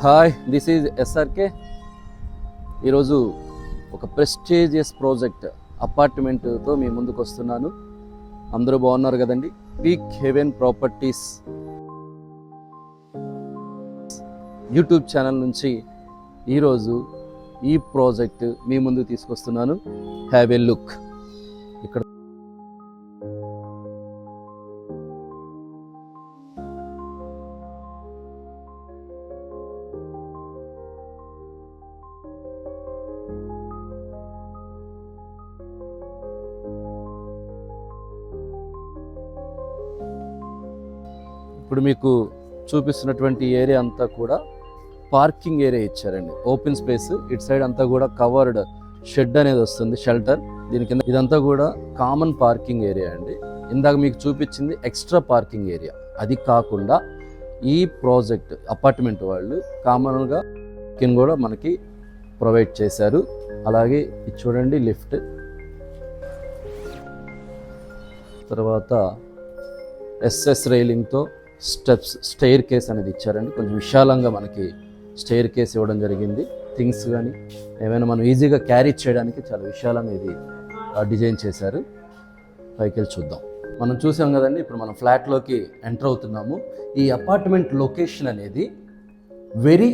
Hi, this is SRK. ఈరోజు ఒక prestigious project అపార్ట్మెంట్తో మీ ముందుకు వస్తున్నాను. అందరూ బాగున్నారు కదండి. Peak heaven properties YouTube channel నుంచి ఈరోజు ఈ ప్రాజెక్ట్ మీ ముందుకు తీసుకొస్తున్నాను. Have a look. ఇక్కడ ఇప్పుడు మీకు చూపిస్తున్నటువంటి ఏరియా అంతా కూడా పార్కింగ్ ఏరియా ఇచ్చారండి. Open space. ఇటు సైడ్ అంతా కూడా కవర్డ్ షెడ్ అనేది వస్తుంది, షెల్టర్. దీని కింద ఇదంతా కూడా కామన్ పార్కింగ్ ఏరియా అండి. ఇందాక మీకు చూపించింది ఎక్స్ట్రా పార్కింగ్ ఏరియా. అది కాకుండా ఈ ప్రాజెక్ట్ అపార్ట్మెంట్ వాళ్ళు కామన్గా కింద కూడా మనకి ప్రొవైడ్ చేశారు. అలాగే ఇది చూడండి, లిఫ్ట్. తర్వాత ఎస్ఎస్ రైలింగ్తో స్టెయిర్ కేస్ అనేది ఇచ్చారండి. కొంచెం విశాలంగా మనకి స్టెయిర్ కేస్ ఇవ్వడం జరిగింది. థింగ్స్ కానీ ఏమైనా మనం ఈజీగా క్యారీ చేయడానికి చాలా విశాలంగా ఇది డిజైన్ చేశారు. పైకి వెళ్ళి చూద్దాం. మనం చూసాం కదండి, ఇప్పుడు మనం ఫ్లాట్లోకి ఎంటర్ అవుతున్నాము. ఈ అపార్ట్మెంట్ లొకేషన్ అనేది very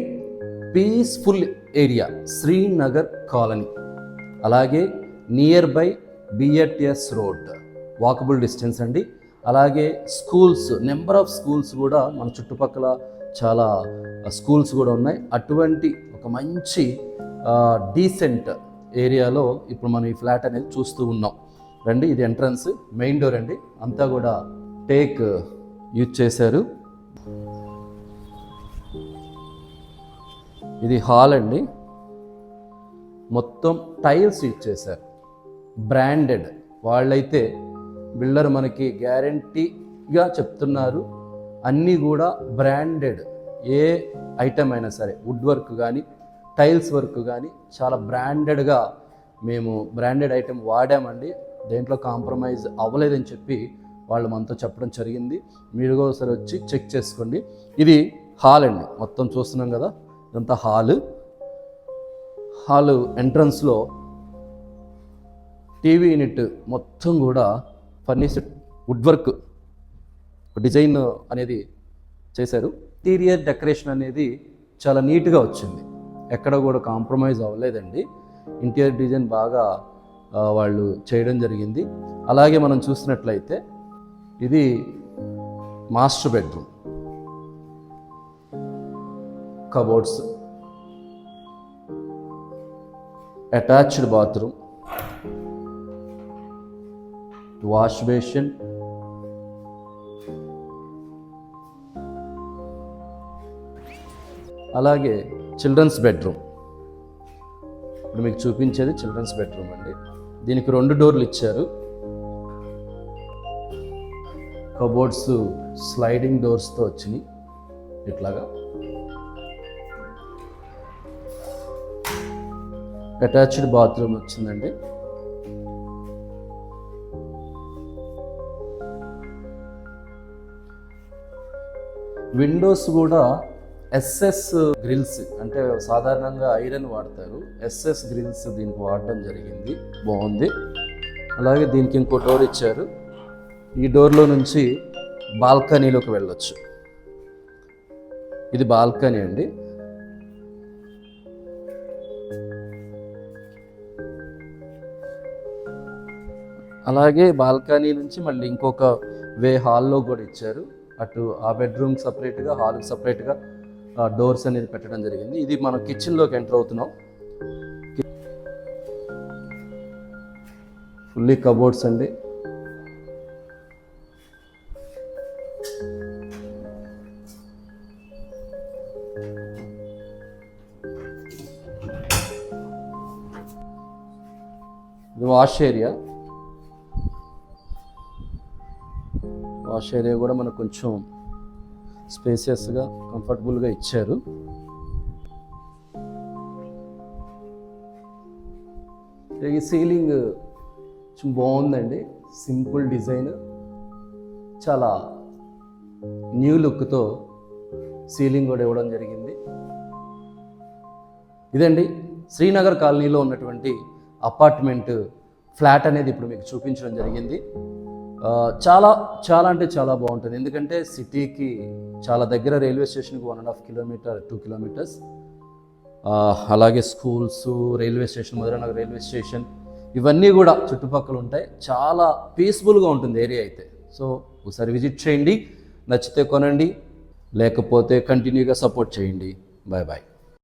peaceful area, Srinagar colony. అలాగే near by BRTS road, walkable distance అండి. అలాగే స్కూల్స్, నెంబర్ ఆఫ్ స్కూల్స్ కూడా మన చుట్టుపక్కల చాలా స్కూల్స్ కూడా ఉన్నాయి. అటువంటి ఒక మంచి డీసెంట్ ఏరియాలో ఇప్పుడు మనం ఈ ఫ్లాట్ అనేది చూస్తూ ఉన్నాం. రండి, ఇది ఎంట్రన్స్, మెయిన్ డోర్ అండి. అంతా కూడా టేక్ యూజ్ చేశారు. ఇది హాల్ అండి. మొత్తం టైల్స్ యూజ్ చేశారు, బ్రాండెడ్. వాళ్ళైతే బిల్డర్ మనకి గ్యారంటీగా చెప్తున్నారు, అన్నీ కూడా బ్రాండెడ్. ఏ ఐటమ్ అయినా సరే, వుడ్ వర్క్ కానీ టైల్స్ వర్క్ కానీ చాలా బ్రాండెడ్గా మేము బ్రాండెడ్ ఐటమ్ వాడామండి. దేంట్లో కాంప్రమైజ్ అవ్వలేదని చెప్పి వాళ్ళు మనతో చెప్పడం జరిగింది. మీరు కూడా ఒకసారి వచ్చి చెక్ చేసుకోండి. ఇది హాల్ అండి. మొత్తం చూస్తున్నాం కదా, ఇదంతా హాలు ఎంట్రన్స్లో టీవీ యూనిట్ మొత్తం కూడా ఫర్నిష్డ్ వుడ్ వర్క్ డిజైన్ అనేది చేశారు. ఇంటీరియర్ డెకరేషన్ అనేది చాలా నీట్గా వచ్చింది, ఎక్కడ కూడా కాంప్రమైజ్ అవ్వలేదండి. ఇంటీరియర్ డిజైన్ బాగా వాళ్ళు చేయడం జరిగింది. అలాగే మనం చూసినట్లయితే ఇది master bedroom, cupboards, attached bathroom, wash basin, అలాగే చిల్డ్రన్స్ బెడ్రూమ్. ఇప్పుడు మీకు చూపించేది చిల్డ్రన్స్ బెడ్రూమ్ అండి. దీనికి 2 డోర్లు ఇచ్చారు. కబోర్డ్స్ స్లైడింగ్ డోర్స్తో వచ్చినాయి ఇట్లాగా. అటాచ్డ్ బాత్రూమ్ వచ్చిందండి. విండోస్ కూడా ఎస్ఎస్ గ్రిల్స్, అంటే సాధారణంగా ఐరన్ వాడతారు, ఎస్ఎస్ గ్రిల్స్ దీనికి వాడడం జరిగింది. బాగుంది. అలాగే దీనికి ఇంకో డోర్ ఇచ్చారు. ఈ డోర్లో నుంచి బాల్కనీలోకి వెళ్ళొచ్చు. ఇది బాల్కనీ అండి. అలాగే బాల్కనీ నుంచి మళ్ళీ ఇంకొక హాల్లో కూడా ఇచ్చారు. అటు ఆ బెడ్రూమ్కి సపరేట్గా, హాల్కి సపరేట్గా డోర్స్ అనేది పెట్టడం జరిగింది. ఇది మనం కిచెన్లోకి ఎంటర్ అవుతున్నాం. ఫుల్లీ కబోర్డ్స్ అండి. ఇది వాష్ ఏరియా. వాష్ ఏరియా కూడా మనకు కొంచెం స్పేసియస్గా, కంఫర్టబుల్గా ఇచ్చారు. ఈ సీలింగ్ బాగుందండి, సింపుల్ డిజైన్, చాలా న్యూ లుక్తో సీలింగ్ కూడా ఇవ్వడం జరిగింది. ఇదండి శ్రీనగర్ కాలనీలో ఉన్నటువంటి అపార్ట్మెంట్ ఫ్లాట్ అనేది ఇప్పుడు మీకు చూపించడం జరిగింది. చాలా చాలా అంటే చాలా బాగుంటుంది. ఎందుకంటే సిటీకి చాలా దగ్గర, రైల్వే స్టేషన్కి 1.5 కిలోమీటర్ 2 కిలోమీటర్స్, అలాగే schools, railway station, Madhuranagar railway station, ఇవన్నీ కూడా చుట్టుపక్కల ఉంటాయి. చాలా పీస్ఫుల్గా ఉంటుంది ఏరియా అయితే. సో ఒకసారి విజిట్ చేయండి, నచ్చితే కొనండి, లేకపోతే కంటిన్యూగా సపోర్ట్ చేయండి. Bye bye.